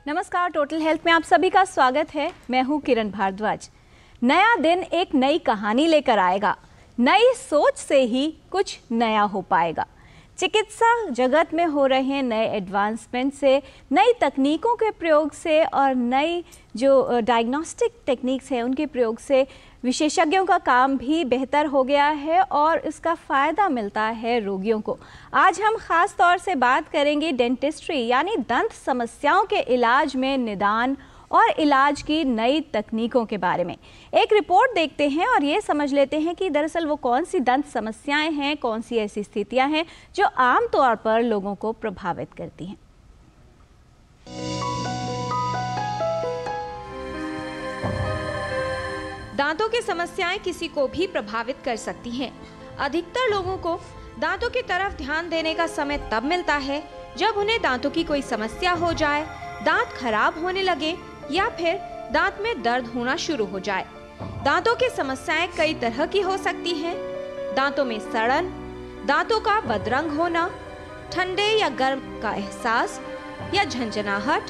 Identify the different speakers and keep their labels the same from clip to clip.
Speaker 1: नमस्कार, total health में आप सभी का स्वागत है। मैं हूं किरण भारद्वाज। नया दिन एक नई कहानी लेकर आएगा। नई सोच से ही कुछ नया हो पाएगा। चिकित्सा जगत में हो रहे नए एडवांसमेंट से, नई तकनीकों के प्रयोग से और नई जो डायग्नोस्टिक टेक्निक्स हैं उनके प्रयोग से विशेषज्ञों का काम भी बेहतर हो गया है और इसका फ़ायदा मिलता है रोगियों को। आज हम ख़ास तौर से बात करेंगे डेंटिस्ट्री यानी दंत समस्याओं के इलाज में निदान और इलाज की नई तकनीकों के बारे में। एक रिपोर्ट देखते हैं और ये समझ लेते हैं कि दरअसल वो कौन सी दंत समस्याएं हैं, कौन सी ऐसी स्थितियां हैं जो आम तौर पर लोगों को प्रभावित करती हैं।
Speaker 2: दांतों की समस्याएं किसी को भी प्रभावित कर सकती हैं। अधिकतर लोगों को दांतों की तरफ ध्यान देने का समय तब मिलता है जब उन्हें दांतों की कोई समस्या हो जाए, दांत खराब होने लगे या फिर दांत में दर्द होना शुरू हो जाए। दांतों की समस्याएं कई तरह की हो सकती हैं। दांतों में सड़न, दांतों का बदरंग होना, ठंडे या गर्म का एहसास या झंझनाहट,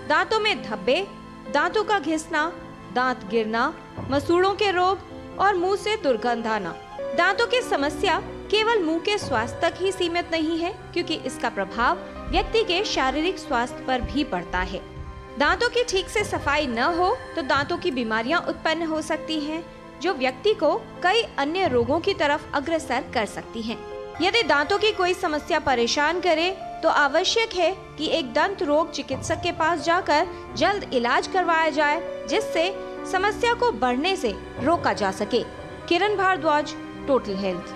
Speaker 2: दांतों में धब्बे, दांतों का घिसना, दांत गिरना, मसूड़ों के रोग और मुंह से दुर्गंध आना। दांतों की समस्या केवल मुंह के स्वास्थ्य तक ही सीमित नहीं है, क्योंकि इसका प्रभाव व्यक्ति के शारीरिक स्वास्थ्य पर भी पड़ता है। दांतों की ठीक से सफाई न हो तो दांतों की बीमारियां उत्पन्न हो सकती हैं, जो व्यक्ति को कई अन्य रोगों की तरफ अग्रसर कर सकती हैं। यदि दांतों की कोई समस्या परेशान करे तो आवश्यक है कि एक दंत रोग चिकित्सक के पास जाकर जल्द इलाज करवाया जाए, जिससे समस्या को बढ़ने से रोका जा सके। Kiran Bhardwaj, total health.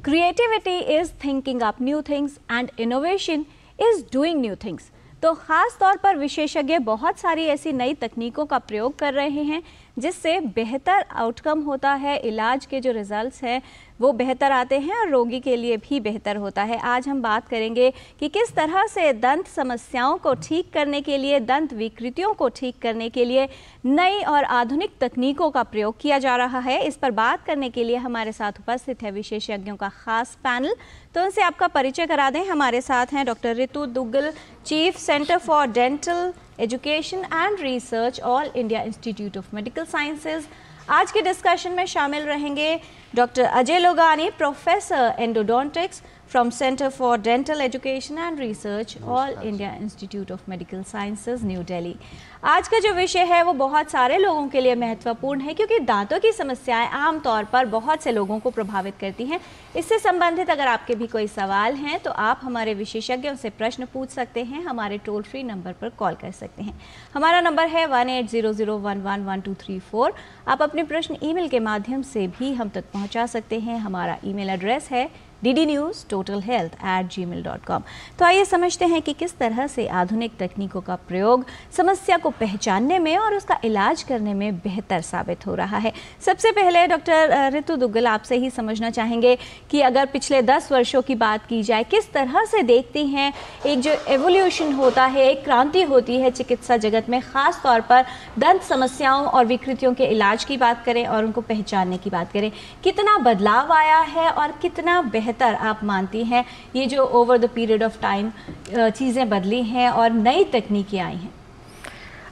Speaker 1: Creativity is thinking up new things and innovation is doing new things। तो ख़ास तौर पर विशेषज्ञ बहुत सारी ऐसी नई तकनीकों का प्रयोग कर रहे हैं जिससे बेहतर आउटकम होता है। इलाज के जो रिजल्ट्स हैं वो बेहतर आते हैं और रोगी के लिए भी बेहतर होता है। आज हम बात करेंगे कि किस तरह से दंत समस्याओं को ठीक करने के लिए, दंत विकृतियों को ठीक करने के लिए नई और आधुनिक तकनीकों का प्रयोग किया जा रहा है। इस पर बात करने के लिए हमारे साथ उपस्थित है विशेषज्ञों का खास पैनल। तो उनसे आपका परिचय करा दें। हमारे साथ हैं doctor Ritu Duggal, chief centre for dental education and research, all India institute of medical sciences. आज के डिस्कशन में शामिल रहेंगे doctor Ajay Logani, professor endodontics from centre for dental education and research, all India institute of medical sciences, New Delhi. आज का जो विषय है वो बहुत सारे लोगों के लिए महत्वपूर्ण है, क्योंकि दांतों की समस्याएं आमतौर पर बहुत से लोगों को प्रभावित करती हैं। इससे संबंधित अगर आपके भी कोई सवाल हैं तो आप हमारे विशेषज्ञों से प्रश्न पूछ सकते हैं। हमारे टोल फ्री नंबर पर कॉल कर सकते हैं। हमारा नंबर है 1800111234। आप अपने प्रश्न ईमेल के माध्यम से भी हम तक पहुंचा सकते हैं। हमारा ईमेल एड्रेस है ddnewstotalhealth@gmail.com। तो आइए समझते हैं कि किस तरह से आधुनिक तकनीकों का प्रयोग समस्या को पहचानने में और उसका इलाज करने में बेहतर साबित हो रहा है। सबसे पहले डॉक्टर रितु दुग्गल, आपसे ही समझना चाहेंगे कि अगर पिछले 10 वर्षों की बात की जाए, किस तरह से देखती हैं एक जो एवोल्यूशन होता है, एक क्रांति होती है चिकित्सा जगत में, ख़ास तौर पर दंत समस्याओं और विकृतियों के इलाज की बात करें और उनको पहचानने की बात करें, कितना बदलाव आया है और कितना बेहतर आप मानती हैं ये जो over the period of time चीज़ें बदली हैं और नई तकनीकें आई हैं?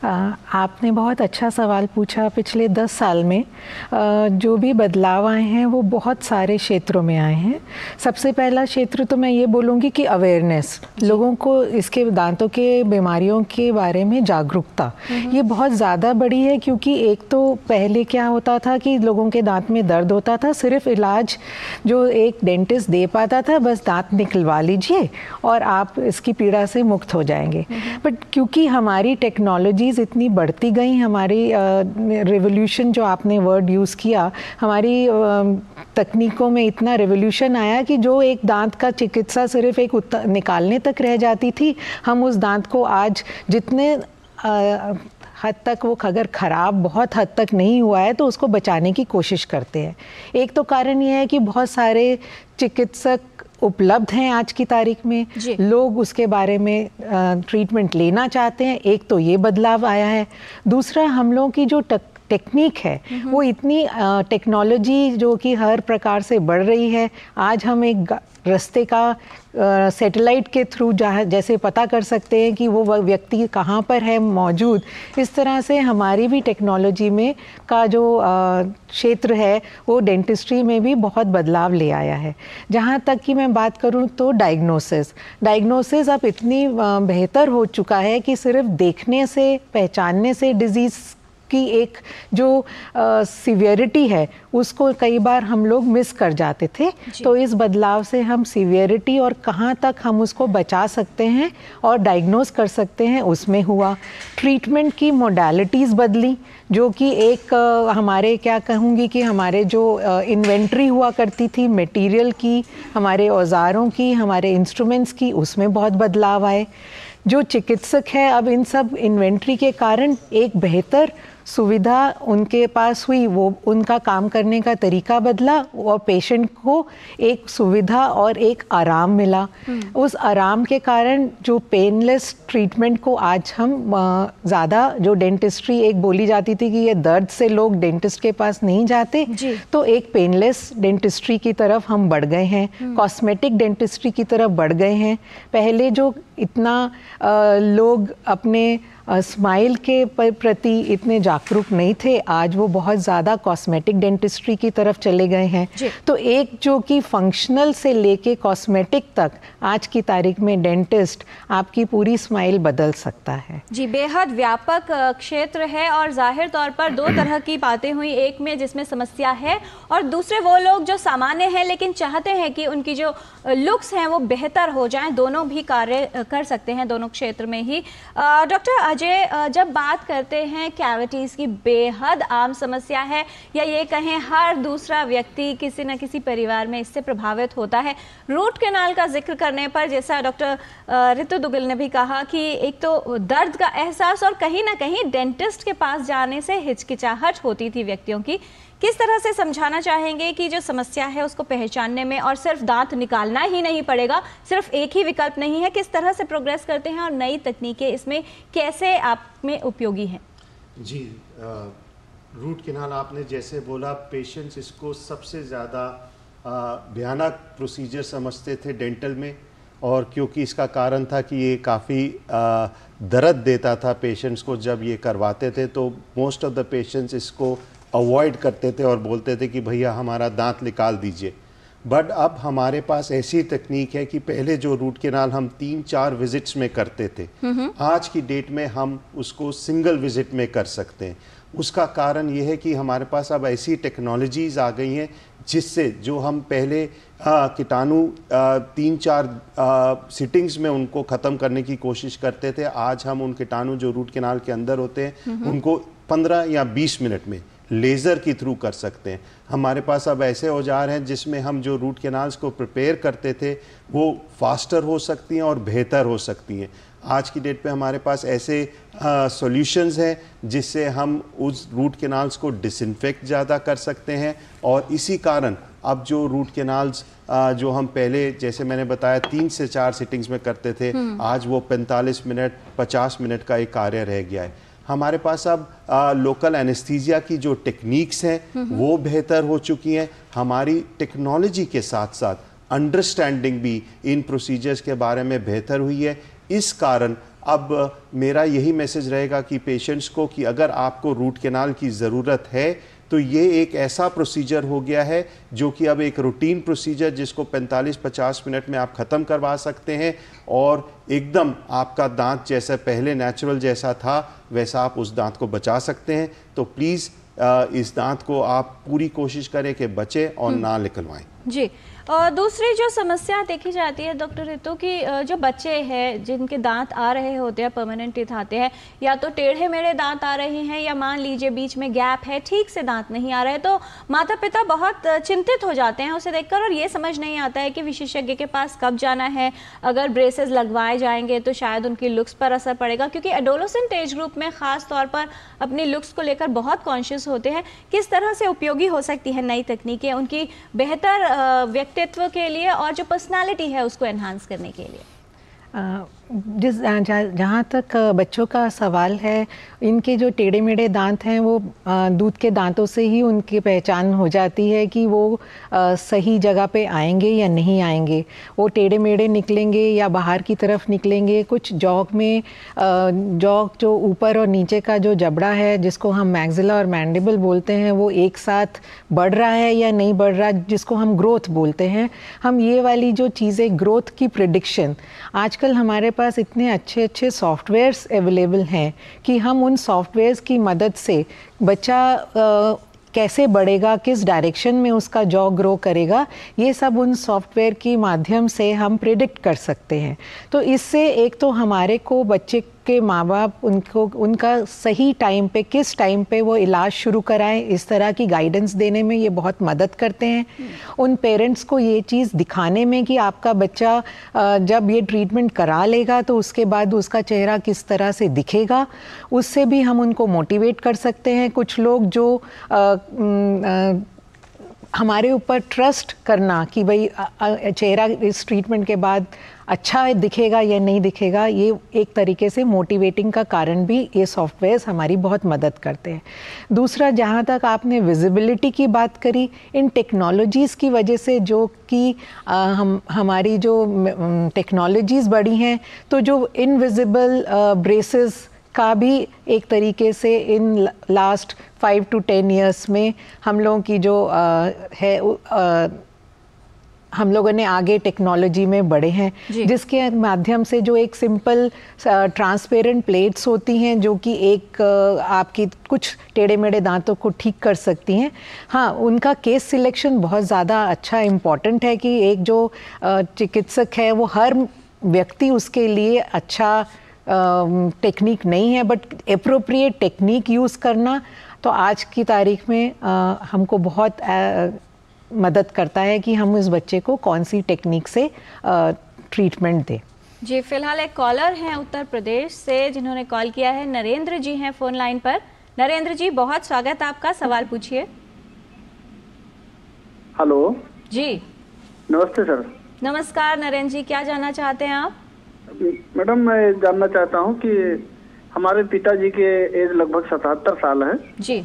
Speaker 3: आपने बहुत अच्छा सवाल पूछा। पिछले 10 साल में जो भी बदलाव आए हैं वो बहुत सारे क्षेत्रों में आए हैं। सबसे पहला क्षेत्र तो मैं ये बोलूँगी कि अवेयरनेस, लोगों को इसके दांतों के बीमारियों के बारे में जागरूकता ये बहुत ज़्यादा बढ़ी है। क्योंकि एक तो पहले क्या होता था कि लोगों के दांत में दर्द होता था, सिर्फ इलाज जो एक डेंटिस्ट दे पाता था बस दांत निकलवा लीजिए और आप इसकी पीड़ा से मुक्त हो जाएंगे। बट क्योंकि हमारी टेक्नोलॉजी इतनी बढ़ती गई, हमारी रिवोल्यूशन जो आपने वर्ड यूज़ किया, हमारी तकनीकों में इतना रिवोल्यूशन आया कि जो एक दांत का चिकित्सा सिर्फ एक निकालने तक रह जाती थी, हम उस दांत को आज जितने हद तक वो अगर ख़राब बहुत हद तक नहीं हुआ है तो उसको बचाने की कोशिश करते हैं। एक तो कारण ये है कि बहुत सारे चिकित्सक उपलब्ध हैं आज की तारीख में, लोग उसके बारे में ट्रीटमेंट लेना चाहते हैं। एक तो ये बदलाव आया है। दूसरा, हम लोगों की जो टेक्निक है वो इतनी टेक्नोलॉजी जो कि हर प्रकार से बढ़ रही है। आज हम एक रास्ते का सैटेलाइट के थ्रू जैसे पता कर सकते हैं कि वो व्यक्ति कहाँ पर है मौजूद, इस तरह से हमारी भी टेक्नोलॉजी में का जो क्षेत्र है वो डेंटिस्ट्री में भी बहुत बदलाव ले आया है। जहाँ तक कि मैं बात करूँ तो डायग्नोसिस अब इतनी बेहतर हो चुका है कि सिर्फ देखने से, पहचानने से डिजीज़ की एक जो सीवियरिटी है उसको कई बार हम लोग मिस कर जाते थे। तो इस बदलाव से हम सीवियरिटी और कहाँ तक हम उसको बचा सकते हैं और डायग्नोस कर सकते हैं उसमें हुआ। ट्रीटमेंट की मोडालिटीज़ बदली, जो कि एक हमारे क्या कहूँगी कि हमारे जो इन्वेंट्री हुआ करती थी मटेरियल की, हमारे औजारों की, हमारे इंस्ट्रूमेंट्स की, उसमें बहुत बदलाव आए। जो चिकित्सक है अब इन सब इन्वेंट्री के कारण एक बेहतर सुविधा उनके पास हुई, वो उनका काम करने का तरीका बदला और पेशेंट को एक सुविधा और एक आराम मिला। उस आराम के कारण जो पेनलेस ट्रीटमेंट को आज हम ज़्यादा, जो डेंटिस्ट्री एक बोली जाती थी कि ये दर्द से लोग डेंटिस्ट के पास नहीं जाते, तो एक पेनलेस डेंटिस्ट्री की तरफ हम बढ़ गए हैं, कॉस्मेटिक डेंटिस्ट्री की तरफ बढ़ गए हैं। पहले जो इतना लोग अपने स्माइल के प्रति इतने जागरूक नहीं थे, आज वो बहुत ज़्यादा कॉस्मेटिक डेंटिस्ट्री की तरफ चले गए हैं। तो एक जो कि फंक्शनल से लेके कॉस्मेटिक तक आज की तारीख में डेंटिस्ट आपकी पूरी स्माइल बदल सकता है।
Speaker 1: जी, बेहद व्यापक क्षेत्र है और जाहिर तौर पर दो तरह की बातें हुई, एक में जिसमें समस्या है और दूसरे वो लोग जो सामान्य हैं लेकिन चाहते हैं कि उनकी जो लुक्स हैं वो बेहतर हो जाएं। दोनों भी कार्य कर सकते हैं दोनों क्षेत्र में ही। डॉक्टर अजय, जब बात करते हैं कैविटीज़ की, बेहद आम समस्या है या ये कहें हर दूसरा व्यक्ति किसी न किसी परिवार में इससे प्रभावित होता है। रूट कैनाल का जिक्र करने पर जैसा डॉक्टर ऋतु दुग्गल ने भी कहा कि एक तो दर्द का एहसास और कहीं ना कहीं डेंटिस्ट के पास जाने से हिचकिचाहट होती थी व्यक्तियों की। किस तरह से समझाना चाहेंगे कि जो समस्या है उसको पहचानने में, और सिर्फ दांत निकालना ही नहीं पड़ेगा, सिर्फ एक ही विकल्प नहीं है, किस तरह से प्रोग्रेस करते हैं और नई तकनीकें इसमें कैसे आप में उपयोगी हैं?
Speaker 4: जी, रूट कैनाल आपने जैसे बोला, पेशेंट्स इसको सबसे ज़्यादा भयानक प्रोसीजर समझते थे डेंटल में, और क्योंकि इसका कारण था कि ये काफ़ी दर्द देता था पेशेंट्स को जब ये करवाते थे, तो मोस्ट ऑफ द पेशेंट्स इसको अवॉइड करते थे और बोलते थे कि भैया हमारा दांत निकाल दीजिए। बट अब हमारे पास ऐसी तकनीक है कि पहले जो रूट कैनाल हम 3-4 विजिट्स में करते थे, आज की डेट में हम उसको सिंगल विजिट में कर सकते हैं। उसका कारण ये है कि हमारे पास अब ऐसी टेक्नोलॉजीज़ आ गई हैं जिससे जो हम पहले कीटाणु 3-4 सिटिंग्स में उनको ख़त्म करने की कोशिश करते थे, आज हम उन कीटाणु जो रूट कैनाल के अंदर होते हैं उनको 15 या 20 मिनट में लेज़र के थ्रू कर सकते हैं। हमारे पास अब ऐसे औजार हैं जिसमें हम जो रूट कैनाल्स को प्रिपेयर करते थे वो फास्टर हो सकती हैं और बेहतर हो सकती हैं। आज की डेट पे हमारे पास ऐसे सॉल्यूशंस हैं जिससे हम उस रूट कैनाल्स को डिसइंफेक्ट ज़्यादा कर सकते हैं, और इसी कारण अब जो रूट कैनाल्स जो हम पहले जैसे मैंने बताया 3 से 4 सिटिंग्स में करते थे, आज वो 45 मिनट 50 मिनट का एक कार्य रह गया है। हमारे पास अब लोकल एनेस्थीसिया की जो टेक्निक्स हैं वो बेहतर हो चुकी हैं। हमारी टेक्नोलॉजी के साथ साथ अंडरस्टैंडिंग भी इन प्रोसीजर्स के बारे में बेहतर हुई है। इस कारण अब मेरा यही मैसेज रहेगा कि पेशेंट्स को कि अगर आपको रूट कैनाल की ज़रूरत है तो ये एक ऐसा प्रोसीजर हो गया है जो कि अब एक रूटीन प्रोसीजर जिसको 45-50 मिनट में आप ख़त्म करवा सकते हैं, और एकदम आपका दांत जैसा पहले नेचुरल जैसा था वैसा आप उस दांत को बचा सकते हैं। तो प्लीज़ इस दांत को आप पूरी कोशिश करें कि बचे और ना निकलवाएं।
Speaker 1: जी, और दूसरी जो समस्या देखी जाती है डॉक्टर ऋतु की, जो बच्चे हैं जिनके दांत आ रहे होते हैं, परमानेंट टीथ आते हैं, या तो टेढ़े मेढ़े दांत आ रहे हैं या मान लीजिए बीच में गैप है, ठीक से दांत नहीं आ रहे, तो माता पिता बहुत चिंतित हो जाते हैं उसे देखकर, और ये समझ नहीं आता है कि विशेषज्ञ के पास कब जाना है। अगर ब्रेसेस लगवाए जाएंगे तो शायद उनकी लुक्स पर असर पड़ेगा, क्योंकि एडोलेसेंट एज ग्रुप में ख़ास तौर पर अपनी लुक्स को लेकर बहुत कॉन्शियस होते हैं। किस तरह से उपयोगी हो सकती है नई तकनीकें उनकी बेहतर व्यक्तित्व के लिए और जो पर्सनालिटी है उसको एनहांस करने के लिए?
Speaker 3: जहाँ तक बच्चों का सवाल है, इनके जो टेढ़े मेढ़े दांत हैं वो दूध के दांतों से ही उनकी पहचान हो जाती है कि वो सही जगह पे आएंगे या नहीं आएंगे। वो टेढ़े मेढ़े निकलेंगे या बाहर की तरफ निकलेंगे। कुछ जॉक में जॉक जो ऊपर और नीचे का जो जबड़ा है जिसको हम मैक्सिला और मैंडिबल बोलते हैं, वो एक साथ बढ़ रहा है या नहीं बढ़ रहा, जिसको हम ग्रोथ बोलते हैं। हम ये वाली जो चीज़ें, ग्रोथ की प्रिडिक्शन, आजकल हमारे पास इतने अच्छे अच्छे सॉफ्टवेयर्स अवेलेबल हैं कि हम उन सॉफ्टवेयर्स की मदद से बच्चा कैसे बढ़ेगा, किस डायरेक्शन में उसका जॉ ग्रो करेगा, ये सब उन सॉफ्टवेयर के माध्यम से हम प्रिडिक्ट कर सकते हैं। तो इससे एक तो हमारे को, बच्चे के माँ बाप, उनको उनका सही टाइम पे, किस टाइम पे वो इलाज शुरू कराएं, इस तरह की गाइडेंस देने में ये बहुत मदद करते हैं। उन पेरेंट्स को ये चीज़ दिखाने में कि आपका बच्चा जब ये ट्रीटमेंट करा लेगा तो उसके बाद उसका चेहरा किस तरह से दिखेगा, उससे भी हम उनको मोटिवेट कर सकते हैं। कुछ लोग जो हमारे ऊपर ट्रस्ट करना कि भाई चेहरा इस ट्रीटमेंट के बाद अच्छा दिखेगा या नहीं दिखेगा, ये एक तरीके से मोटिवेटिंग का कारण भी ये सॉफ्टवेयर्स हमारी बहुत मदद करते हैं। दूसरा, जहाँ तक आपने विजिबिलिटी की बात करी, इन टेक्नोलॉजीज़ की वजह से, जो कि हमारी जो टेक्नोलॉजीज़ बढ़ी हैं, तो जो इनविजिबल ब्रेसेस का भी एक तरीके से इन लास्ट 5 to 10 years में हम लोगों की जो हम लोगों ने आगे टेक्नोलॉजी में बढ़े हैं, जिसके माध्यम से जो एक सिंपल ट्रांसपेरेंट प्लेट्स होती हैं जो कि एक आपकी कुछ टेढ़े मेढ़े दांतों को ठीक कर सकती हैं। हाँ, उनका केस सिलेक्शन बहुत ज़्यादा अच्छा इम्पॉर्टेंट है कि एक जो चिकित्सक है वो हर व्यक्ति उसके लिए अच्छा टेक्निक नहीं है, बट एप्रोप्रिएट टेक्निक यूज़ करना तो आज की तारीख में हमको बहुत मदद करता है कि हम इस बच्चे को कौन सी टेक्निक से ट्रीटमेंट दें।
Speaker 1: जी, फिलहाल एक कॉलर हैं उत्तर प्रदेश से जिन्होंने कॉल किया है। नरेंद्र जी हैं फ़ोन लाइन पर। नरेंद्र जी, बहुत स्वागत है आपका, सवाल पूछिए।
Speaker 5: हेलो
Speaker 1: जी,
Speaker 5: नमस्ते सर।
Speaker 1: नमस्कार नरेंद्र जी, क्या जानना चाहते हैं आप?
Speaker 5: मैडम, मैं जानना चाहता हूँ कि हमारे पिताजी के एज लगभग 77 साल है
Speaker 1: जी,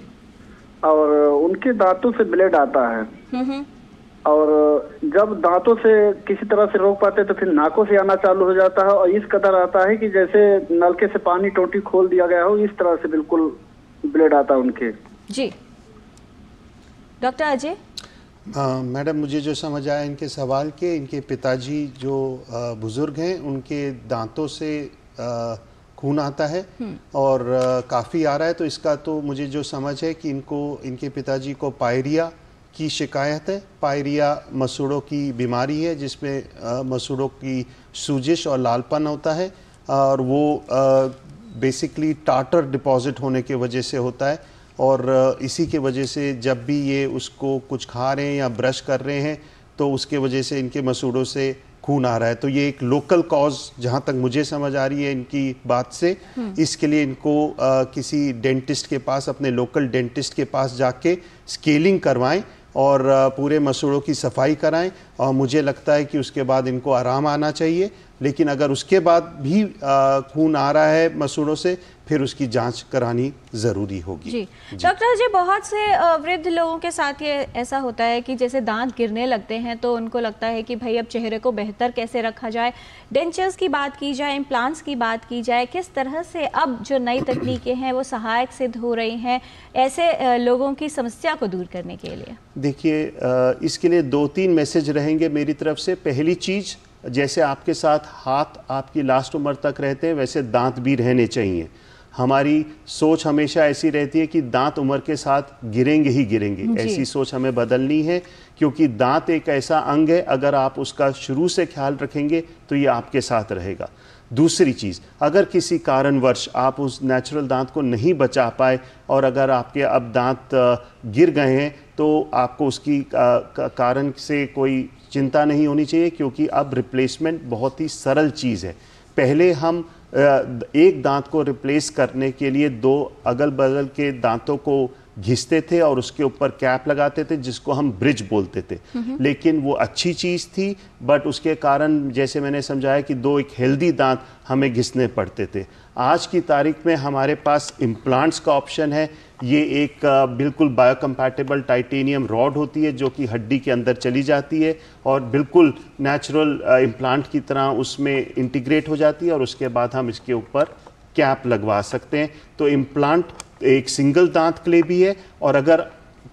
Speaker 5: और उनके दांतों से ब्लेड आता है, और जब दांतों से किसी तरह से रोक पाते तो फिर नाकों से आना चालू हो जाता है, और इस कदर आता है कि जैसे नलके से पानी टोटी खोल दिया गया हो, इस तरह से बिल्कुल ब्लेड आता है उनके। जी,
Speaker 1: डॉक्टर अजय।
Speaker 4: मैडम, मुझे जो समझ आया इनके सवाल के, इनके पिताजी जो बुज़ुर्ग हैं उनके दांतों से खून आता है और काफ़ी आ रहा है। तो इसका तो मुझे जो समझ है कि इनके पिताजी को पायरिया की शिकायत है। पायरिया मसूड़ों की बीमारी है जिसमें मसूड़ों की सूजिश और लालपन होता है, और वो बेसिकली टार्टर डिपॉजिट होने की वजह से होता है, और इसी के वजह से जब भी ये उसको कुछ खा रहे हैं या ब्रश कर रहे हैं तो उसके वजह से इनके मसूड़ों से खून आ रहा है। तो ये एक लोकल कॉज जहाँ तक मुझे समझ आ रही है इनकी बात से, इसके लिए इनको किसी डेंटिस्ट के पास, अपने लोकल डेंटिस्ट के पास जाके स्केलिंग करवाएं और पूरे मसूड़ों की सफाई कराएं, और मुझे लगता है कि उसके बाद इनको आराम आना चाहिए। लेकिन अगर उसके बाद भी खून आ रहा है मसूड़ों से, फिर उसकी जांच करानी ज़रूरी होगी।
Speaker 1: जी डॉक्टर जी, बहुत से वृद्ध लोगों के साथ ये ऐसा होता है कि जैसे दांत गिरने लगते हैं तो उनको लगता है कि भाई अब चेहरे को बेहतर कैसे रखा जाए। डेंचर्स की बात की जाए, इम्प्लांट्स की बात की जाए, किस तरह से अब जो नई तकनीकें हैं वो सहायक सिद्ध हो रही हैं ऐसे लोगों की समस्या को दूर करने के लिए?
Speaker 4: देखिए, इसके लिए 2-3 मैसेज रहेंगे मेरी तरफ से। पहली चीज़, जैसे आपके साथ हाथ आपकी लास्ट उम्र तक रहते हैं वैसे दांत भी रहने चाहिए। हमारी सोच हमेशा ऐसी रहती है कि दांत उम्र के साथ गिरेंगे ही गिरेंगे, ऐसी सोच हमें बदलनी है, क्योंकि दांत एक ऐसा अंग है, अगर आप उसका शुरू से ख्याल रखेंगे तो ये आपके साथ रहेगा। दूसरी चीज़, अगर किसी कारणवश आप उस नेचुरल दांत को नहीं बचा पाए और अगर आपके अब दांत गिर गए हैं तो आपको उसकी कारण से कोई चिंता नहीं होनी चाहिए, क्योंकि अब रिप्लेसमेंट बहुत ही सरल चीज़ है। पहले हम एक दांत को रिप्लेस करने के लिए 2 अगल बगल के दांतों को घिसते थे और उसके ऊपर कैप लगाते थे जिसको हम ब्रिज बोलते थे। लेकिन वो अच्छी चीज़ थी, बट उसके कारण जैसे मैंने समझाया कि दो एक हेल्दी दांत हमें घिसने पड़ते थे। आज की तारीख में हमारे पास इम्प्लांट्स का ऑप्शन है। ये एक बिल्कुल बायोकम्पैटिबल टाइटेनियम रॉड होती है जो कि हड्डी के अंदर चली जाती है और बिल्कुल नेचुरल इम्प्लांट की तरह उसमें इंटीग्रेट हो जाती है और उसके बाद हम इसके ऊपर कैप लगवा सकते हैं। तो इम्प्लांट एक सिंगल दांत के लिए भी है, और अगर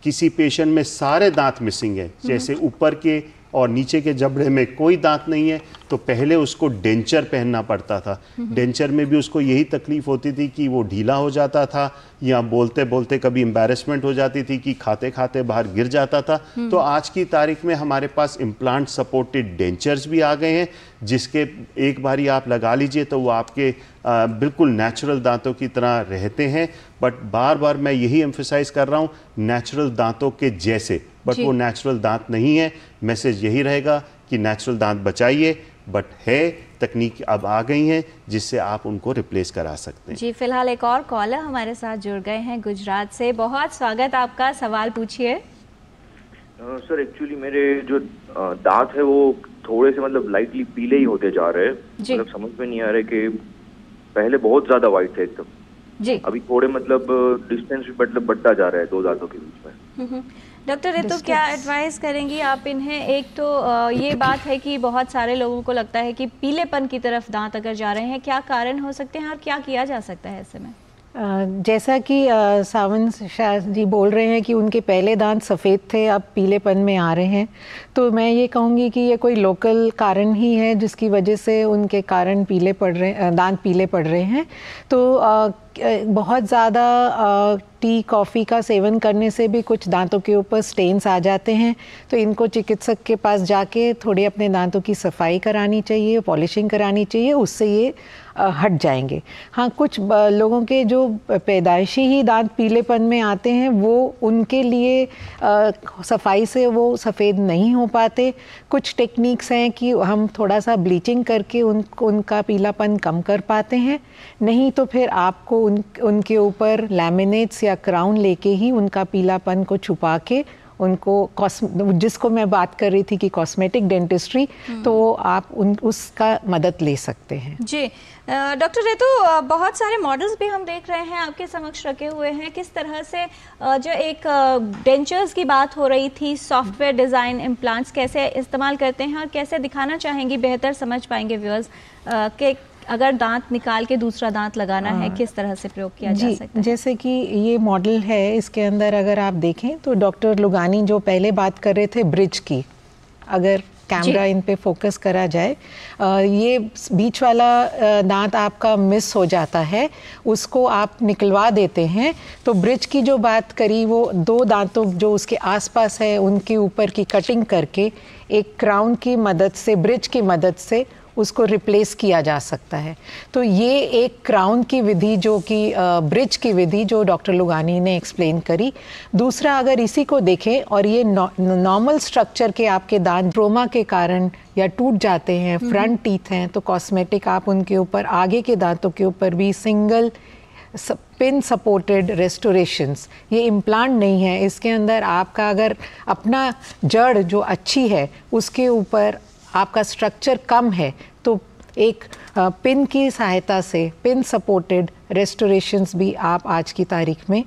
Speaker 4: किसी पेशेंट में सारे दांत मिसिंग है, जैसे ऊपर के और नीचे के जबड़े में कोई दांत नहीं है, तो पहले उसको डेंचर पहनना पड़ता था। डेंचर में भी उसको यही तकलीफ होती थी कि वो ढीला हो जाता था या बोलते बोलते कभी एम्बैरेसमेंट हो जाती थी कि खाते खाते बाहर गिर जाता था। तो आज की तारीख में हमारे पास इम्प्लांट सपोर्टेड डेंचर्स भी आ गए हैं, जिसके एक बारी आप लगा लीजिए तो वो आपके बिल्कुल नेचुरल दांतों की तरह रहते हैं। बट बार बार मैं यही एम्फसाइज कर रहा हूँ, नेचुरल दांतों के जैसे, बट वो नेचुरल दांत नहीं है। मैसेज यही रहेगा कि नेचुरल दांत बचाइए, बट है तकनीक अब आ गई हैं जिससे आप उनको रिप्लेस करा सकते हैं।
Speaker 1: जी, फिलहाल एक और कॉलर हमारे साथ जुड़ गए हैं गुजरात से। बहुत स्वागत आपका, सवाल पूछिए।
Speaker 6: सर एक्चुअली मेरे जो दांत है वो थोड़े से मतलब लाइटली पीले ही होते जा रहे हैं। मतलब समझ में नहीं आ रहा है कि पहले बहुत ज्यादा वाइट थे एकदम
Speaker 1: जी,
Speaker 6: अभी थोड़े मतलब डिस्टेंस भी मतलब बढ़ता जा रहा है दो दांतों के बीच में।
Speaker 1: डॉक्टर रितु, क्या एडवाइस करेंगी आप इन्हें? एक तो ये बात है कि बहुत सारे लोगों को लगता है कि पीलेपन की तरफ दांत अगर जा रहे हैं, क्या कारण हो सकते हैं और क्या किया जा सकता है ऐसे में?
Speaker 3: जैसा कि सावंत शाह जी बोल रहे हैं कि उनके पहले दांत सफ़ेद थे, अब पीलेपन में आ रहे हैं, तो मैं ये कहूँगी कि ये कोई लोकल कारण ही है जिसकी वजह से उनके कारण दांत पीले पड़ रहे हैं। तो बहुत ज़्यादा टी कॉफ़ी का सेवन करने से भी कुछ दांतों के ऊपर स्टेन्स आ जाते हैं, तो इनको चिकित्सक के पास जाके थोड़ी अपने दांतों की सफाई करानी चाहिए, पॉलिशिंग करानी चाहिए, उससे ये हट जाएंगे। हाँ, कुछ लोगों के जो पैदाइशी ही दांत पीलेपन में आते हैं वो उनके लिए सफाई से वो सफ़ेद नहीं हो पाते। कुछ टेक्निक्स हैं कि हम थोड़ा सा ब्लीचिंग करके उनका पीलापन कम कर पाते हैं, नहीं तो फिर आपको उनके ऊपर लैमिनेट्स या क्राउन लेके ही उनका पीलापन को छुपा के उनको जिसको मैं बात कर रही थी कि कॉस्मेटिक डेंटिस्ट्री, तो आप उसका मदद ले सकते हैं।
Speaker 1: जी डॉक्टर रितु, बहुत सारे मॉडल्स भी हम देख रहे हैं आपके समक्ष रखे हुए हैं। किस तरह से जो एक डेंचर्स की बात हो रही थी, सॉफ्टवेयर डिज़ाइन इम्प्लांट्स कैसे इस्तेमाल करते हैं और कैसे दिखाना चाहेंगी, बेहतर समझ पाएंगे व्यूअर्स कि अगर दांत निकाल के दूसरा दांत लगाना है किस तरह से प्रयोग किया जा सकता है? जैसे कि ये मॉडल है, इसके अंदर अगर आप देखें तो डॉक्टर लुगानी जो पहले बात कर रहे थे ब्रिज की, अगर कैमरा इन पे फोकस करा जाए, ये बीच वाला दांत आपका मिस हो जाता है, उसको आप निकलवा देते हैं, तो ब्रिज की जो बात करी वो दो दांतों जो उसके आसपास है उनके ऊपर की कटिंग करके एक क्राउन की मदद से, ब्रिज की मदद से उसको रिप्लेस किया जा सकता है। तो ये एक क्राउन की विधि जो कि ब्रिज की विधि जो डॉक्टर लुगानी ने एक्सप्लेन करी। दूसरा, अगर इसी को देखें और ये नॉर्मल स्ट्रक्चर के आपके दांत ट्रोमा के कारण या टूट जाते हैं, फ्रंट टीथ हैं, तो कॉस्मेटिक आप उनके ऊपर आगे के दांतों के ऊपर भी सिंगल पिन सपोर्टेड रेस्टोरेशंस, ये इम्प्लांट नहीं है, इसके अंदर आपका अगर अपना जड़ जो अच्छी है उसके ऊपर आपका स्ट्रक्चर कम है तो एक पिन की सहायता से, पिन सपोर्टेड रेस्टोरेशंस भी आप आज की तारीख में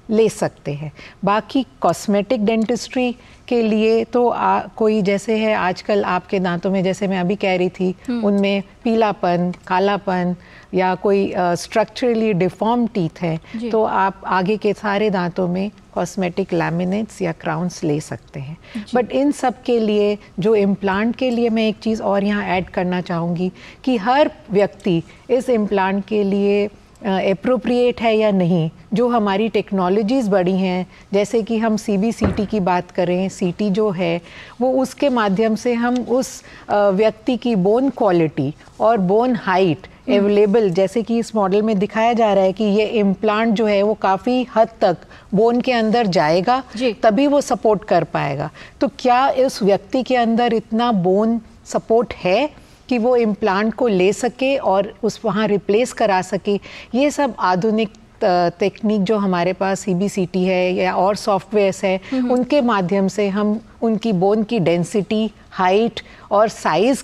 Speaker 1: ले सकते हैं। बाकी कॉस्मेटिक डेंटिस्ट्री के लिए तो कोई जैसे है आजकल आपके दांतों में, जैसे मैं अभी कह रही थी, उनमें पीलापन, कालापन या कोई स्ट्रक्चरली डिफॉर्म टीथ हैं, तो आप आगे के सारे दांतों में कॉस्मेटिक लैमिनेट्स या क्राउन्स ले सकते हैं। बट इन सब के लिए जो इम्प्लांट के लिए मैं एक चीज़ और यहाँ ऐड करना चाहूँगी कि हर व्यक्ति इस इम्प्लांट के लिए एप्रोप्रिएट है या नहीं। जो हमारी टेक्नोलॉजीज़ बढ़ी हैं, जैसे कि हम CBCT की बात करें, CT जो है वो उसके माध्यम से हम उस व्यक्ति की बोन क्वालिटी और बोन हाइट अवेलेबल, जैसे कि इस मॉडल में दिखाया जा रहा है कि ये इम्प्लांट जो है वो काफ़ी हद तक बोन के अंदर जाएगा तभी वो सपोर्ट कर पाएगा। तो क्या इस व्यक्ति के अंदर इतना बोन सपोर्ट है कि वो इम्प्लांट को ले सके और उस वहाँ रिप्लेस करा सके? ये सब आधुनिक
Speaker 3: टेक्निक जो हमारे पास CBCT है या और सॉफ्टवेयर्स है, उनके माध्यम से हम उनकी बोन की डेंसिटी, हाइट और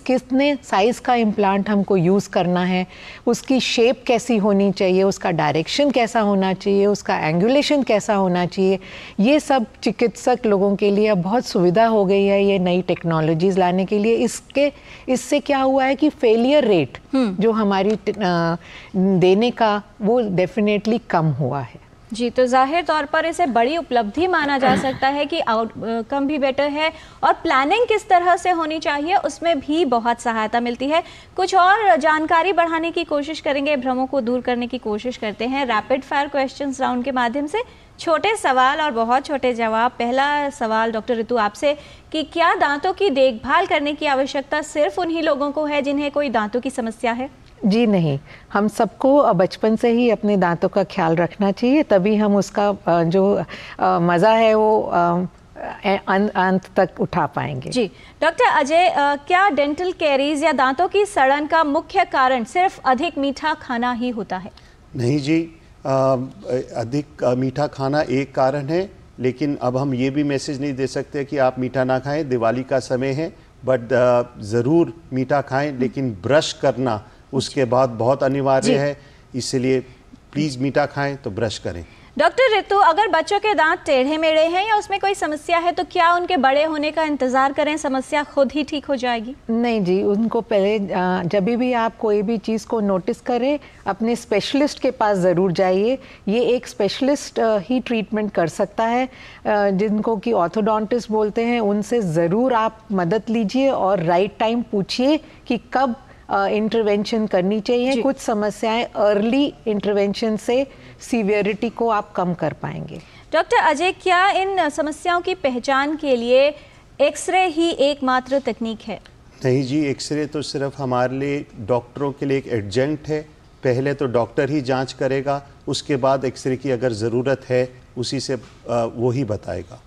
Speaker 3: कितने साइज़ का इम्प्लांट हमको यूज़ करना है, उसकी शेप कैसी होनी चाहिए, उसका डायरेक्शन कैसा होना चाहिए, उसका एंगुलेशन कैसा होना चाहिए, ये सब चिकित्सक लोगों के लिए अब बहुत सुविधा हो गई है ये नई टेक्नोलॉजीज़ लाने के लिए। इससे क्या हुआ है कि फेलियर रेट जो हमारी देने का वो डेफिनेटली कम हुआ है।
Speaker 1: जी, तो जाहिर तौर पर इसे बड़ी उपलब्धि माना जा सकता है कि आउटकम भी बेटर है और प्लानिंग किस तरह से होनी चाहिए उसमें भी बहुत सहायता मिलती है। कुछ और जानकारी बढ़ाने की कोशिश करेंगे, भ्रमों को दूर करने की कोशिश करते हैं रैपिड फायर क्वेश्चंस राउंड के माध्यम से। छोटे सवाल और बहुत छोटे जवाब। पहला सवाल डॉक्टर ऋतु आपसे कि क्या दांतों की देखभाल करने की आवश्यकता सिर्फ उन्हीं लोगों को है जिन्हें कोई दांतों की समस्या है?
Speaker 3: जी नहीं, हम सबको बचपन से ही अपने दांतों का ख्याल रखना चाहिए, तभी हम उसका जो मज़ा है वो अंत तक उठा पाएंगे।
Speaker 1: जी डॉक्टर अजय, क्या डेंटल कैरीज या दांतों की सड़न का मुख्य कारण सिर्फ अधिक मीठा खाना ही होता है?
Speaker 4: नहीं जी, अधिक मीठा खाना एक कारण है, लेकिन अब हम ये भी मैसेज नहीं दे सकते कि आप मीठा ना खाएं, दिवाली का समय है, बट ज़रूर मीठा खाएं, लेकिन ब्रश करना उसके बाद बहुत अनिवार्य है, इसलिए प्लीज़ मीठा खाएं तो ब्रश करें।
Speaker 1: डॉक्टर ऋतु, अगर बच्चों के दांत टेढ़े मेढ़े हैं या उसमें कोई समस्या है तो क्या उनके बड़े होने का इंतजार करें, समस्या खुद ही ठीक हो जाएगी?
Speaker 3: नहीं जी, उनको पहले जब भी आप कोई भी चीज़ को नोटिस करें अपने स्पेशलिस्ट के पास ज़रूर जाइए। ये एक स्पेशलिस्ट ही ट्रीटमेंट कर सकता है, जिनको कि ऑर्थोडोंटिस्ट बोलते हैं, उनसे ज़रूर आप मदद लीजिए और राइट टाइम पूछिए कि कब इंटरवेंशन करनी चाहिए। कुछ समस्याएं अर्ली इंटरवेंशन से सीवियरिटी को आप कम कर पाएंगे।
Speaker 1: डॉक्टर अजय, क्या इन समस्याओं की पहचान के लिए एक्सरे ही एकमात्र तकनीक है?
Speaker 4: नहीं जी, एक्सरे तो सिर्फ हमारे लिए डॉक्टरों के लिए एक एडजंक्ट है। पहले तो डॉक्टर ही जांच करेगा, उसके बाद एक्सरे की अगर ज़रूरत है उसी से वो ही बताएगा।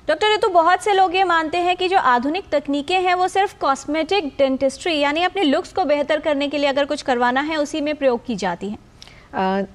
Speaker 1: डॉक्टर ऋतु, बहुत से लोग ये मानते हैं कि जो आधुनिक तकनीकें हैं वो सिर्फ कॉस्मेटिक डेंटिस्ट्री यानी अपने लुक्स को बेहतर करने के लिए अगर कुछ करवाना है उसी में प्रयोग की जाती हैं।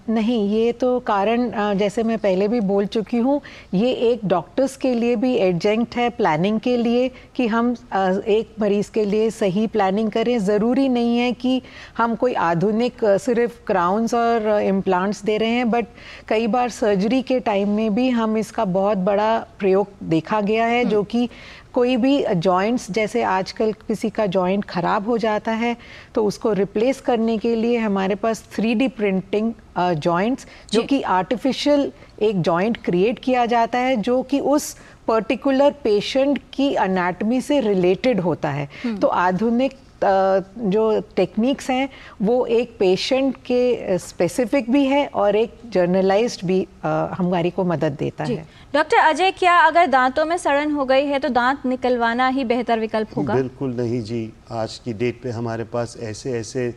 Speaker 3: नहीं, ये तो कारण जैसे मैं पहले भी बोल चुकी हूँ, ये एक डॉक्टर्स के लिए भी एडजंक्ट है प्लानिंग के लिए कि हम एक मरीज़ के लिए सही प्लानिंग करें। ज़रूरी नहीं है कि हम कोई आधुनिक सिर्फ क्राउन्स और इम्प्लांट्स दे रहे हैं, बट कई बार सर्जरी के टाइम में भी हम इसका बहुत बड़ा प्रयोग देखा गया है, जो कि कोई भी जॉइंट्स, जैसे आजकल किसी का जॉइंट ख़राब हो जाता है तो उसको रिप्लेस करने के लिए हमारे पास 3D प्रिंटिंग जॉइंट्स, जो कि आर्टिफिशियल एक जॉइंट क्रिएट किया जाता है जो कि उस पर्टिकुलर पेशेंट की एनाटॉमी से रिलेटेड होता है। तो आधुनिक जो टेक्निक्स हैं वो एक पेशेंट के स्पेसिफिक भी है और एक जर्नलाइज्ड भी हमारी को मदद देता है।
Speaker 1: डॉक्टर अजय, क्या अगर दांतों में सड़न हो गई है तो दांत निकलवाना ही बेहतर विकल्प होगा?
Speaker 4: बिल्कुल नहीं जी, आज की डेट पे हमारे पास ऐसे ऐसे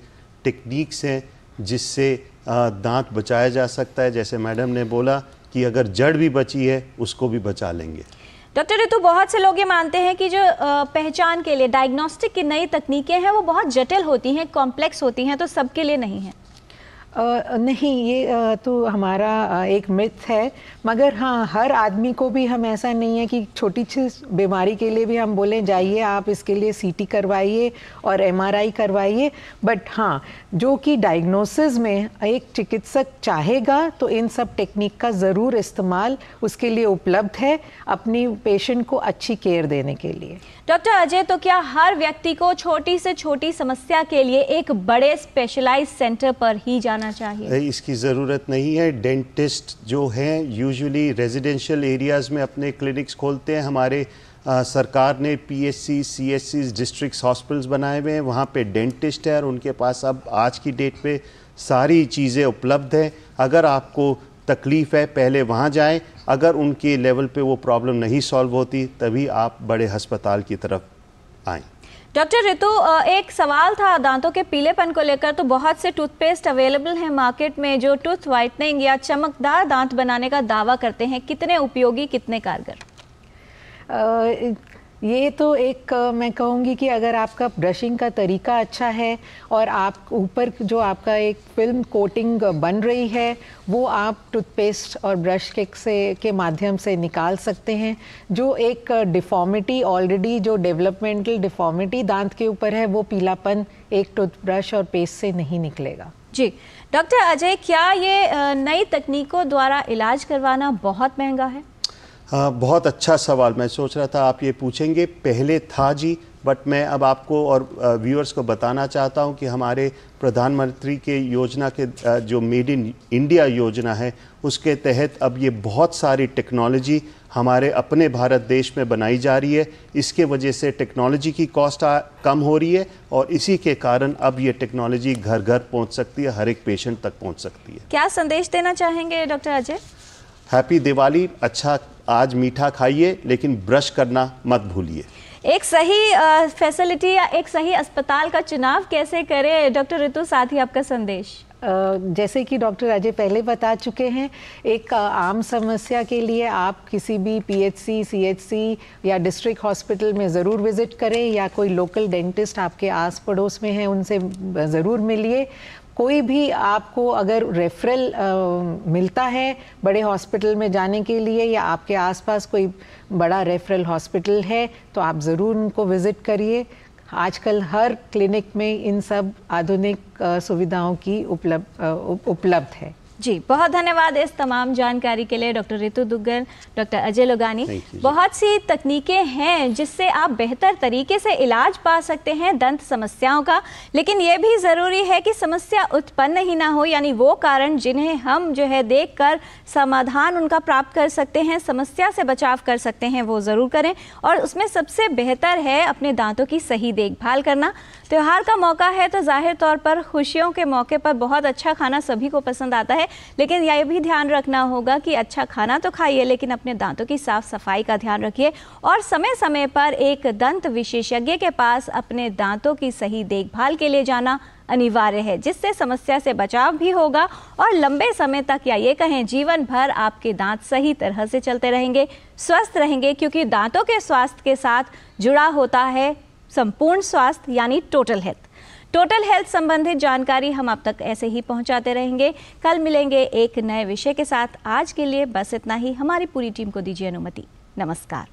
Speaker 4: टेक्निक्स हैं जिससे दांत बचाया जा सकता है। जैसे मैडम ने बोला कि अगर जड़ भी बची है उसको भी बचा लेंगे।
Speaker 1: डॉक्टर ऋतु, बहुत से लोग ये मानते हैं कि जो पहचान के लिए डायग्नोस्टिक की नई तकनीकें हैं वो बहुत जटिल होती हैं, कॉम्प्लेक्स होती हैं, तो सबके लिए नहीं है।
Speaker 3: नहीं, ये तो हमारा एक मिथ है, मगर हाँ, हर आदमी को भी हम ऐसा नहीं है कि छोटी सी बीमारी के लिए भी हम बोलें जाइए आप इसके लिए CT करवाइए और MRI करवाइए। बट हाँ, जो कि डायग्नोसिस में एक चिकित्सक चाहेगा तो इन सब टेक्निक का ज़रूर इस्तेमाल उसके लिए उपलब्ध है, अपनी पेशेंट को अच्छी केयर देने के लिए।
Speaker 1: डॉक्टर अजय, तो क्या हर व्यक्ति को छोटी से छोटी समस्या के लिए एक बड़े स्पेशलाइज्ड सेंटर पर ही जाना चाहिए?
Speaker 4: इसकी ज़रूरत नहीं है। डेंटिस्ट जो हैं यूजुअली रेजिडेंशियल एरियाज़ में अपने क्लिनिक्स खोलते हैं। हमारे सरकार ने PSC, CSCs, डिस्ट्रिक्ट हॉस्पिटल्स बनाए हुए हैं, वहाँ पे डेंटिस्ट है और उनके पास अब आज की डेट पे सारी चीज़ें उपलब्ध हैं। अगर आपको तकलीफ़ है पहले वहाँ जाएं, अगर उनके लेवल पे वो प्रॉब्लम नहीं सॉल्व होती तभी आप बड़े अस्पताल की तरफ आएँ।
Speaker 1: डॉक्टर ऋतु, एक सवाल था दांतों के पीलेपन को लेकर। तो बहुत से टूथपेस्ट अवेलेबल हैं मार्केट में जो टूथ वाइटनिंग या चमकदार दांत बनाने का दावा करते हैं, कितने उपयोगी, कितने कारगर?
Speaker 3: ये तो एक मैं कहूँगी कि अगर आपका ब्रशिंग का तरीका अच्छा है और आप ऊपर जो आपका एक फिल्म कोटिंग बन रही है वो आप टूथपेस्ट और ब्रश के माध्यम से निकाल सकते हैं। जो एक डिफ़ॉर्मिटी ऑलरेडी जो डेवलपमेंटल डिफ़ॉर्मिटी दांत के ऊपर है वो पीलापन एक टूथब्रश और पेस्ट से नहीं निकलेगा।
Speaker 1: जी डॉक्टर अजय, क्या ये नई तकनीकों द्वारा इलाज करवाना बहुत महंगा है?
Speaker 4: बहुत अच्छा सवाल। मैं सोच रहा था आप ये पूछेंगे, पहले था जी, बट मैं अब आपको और व्यूअर्स को बताना चाहता हूँ कि हमारे प्रधानमंत्री के योजना के जो मेड इन इंडिया योजना है उसके तहत अब ये बहुत सारी टेक्नोलॉजी हमारे अपने भारत देश में बनाई जा रही है। इसके वजह से टेक्नोलॉजी की कॉस्ट कम हो रही है और इसी के कारण अब ये टेक्नोलॉजी घर घर पहुँच सकती है, हर एक पेशेंट तक पहुँच सकती है।
Speaker 1: क्या संदेश देना चाहेंगे डॉक्टर अजय?
Speaker 4: हैप्पी दिवाली। अच्छा, आज मीठा खाइए लेकिन ब्रश करना मत भूलिए।
Speaker 1: एक सही फैसिलिटी या एक सही अस्पताल का चुनाव कैसे करें, डॉक्टर ऋतु, साथ ही आपका संदेश?
Speaker 3: जैसे कि डॉक्टर अजय पहले बता चुके हैं, एक आम समस्या के लिए आप किसी भी पीएचसी, सीएचसी या डिस्ट्रिक्ट हॉस्पिटल में ज़रूर विज़िट करें या कोई लोकल डेंटिस्ट आपके आस पड़ोस में है उनसे ज़रूर मिलिए। कोई भी आपको अगर रेफरल मिलता है बड़े हॉस्पिटल में जाने के लिए या आपके आसपास कोई बड़ा रेफरल हॉस्पिटल है तो आप ज़रूर उनको विज़िट करिए। आजकल हर क्लिनिक में इन सब आधुनिक सुविधाओं की उपलब्ध है।
Speaker 1: जी बहुत धन्यवाद इस तमाम जानकारी के लिए डॉक्टर ऋतु दुग्गल, डॉक्टर अजय लोगानी। बहुत सी तकनीकें हैं जिससे आप बेहतर तरीके से इलाज पा सकते हैं दंत समस्याओं का, लेकिन ये भी ज़रूरी है कि समस्या उत्पन्न ही ना हो, यानी वो कारण जिन्हें हम जो है देखकर समाधान उनका प्राप्त कर सकते हैं, समस्या से बचाव कर सकते हैं, वो ज़रूर करें। और उसमें सबसे बेहतर है अपने दांतों की सही देखभाल करना। त्यौहार का मौका है तो जाहिर तौर पर खुशियों के मौके पर बहुत अच्छा खाना सभी को पसंद आता है, लेकिन यह भी ध्यान रखना होगा कि अच्छा खाना तो खाइए लेकिन अपने दांतों की साफ सफाई का ध्यान रखिए और समय समय पर एक दंत विशेषज्ञ के पास अपने दांतों की सही देखभाल के लिए जाना अनिवार्य है, जिससे समस्या से बचाव भी होगा और लंबे समय तक या ये कहें जीवन भर आपके दांत सही तरह से चलते रहेंगे, स्वस्थ रहेंगे, क्योंकि दांतों के स्वास्थ्य के साथ जुड़ा होता है संपूर्ण स्वास्थ्य यानी टोटल हेल्थ। टोटल हेल्थ संबंधित जानकारी हम आप तक ऐसे ही पहुंचाते रहेंगे। कल मिलेंगे एक नए विषय के साथ। आज के लिए बस इतना ही। हमारी पूरी टीम को दीजिए अनुमति। नमस्कार।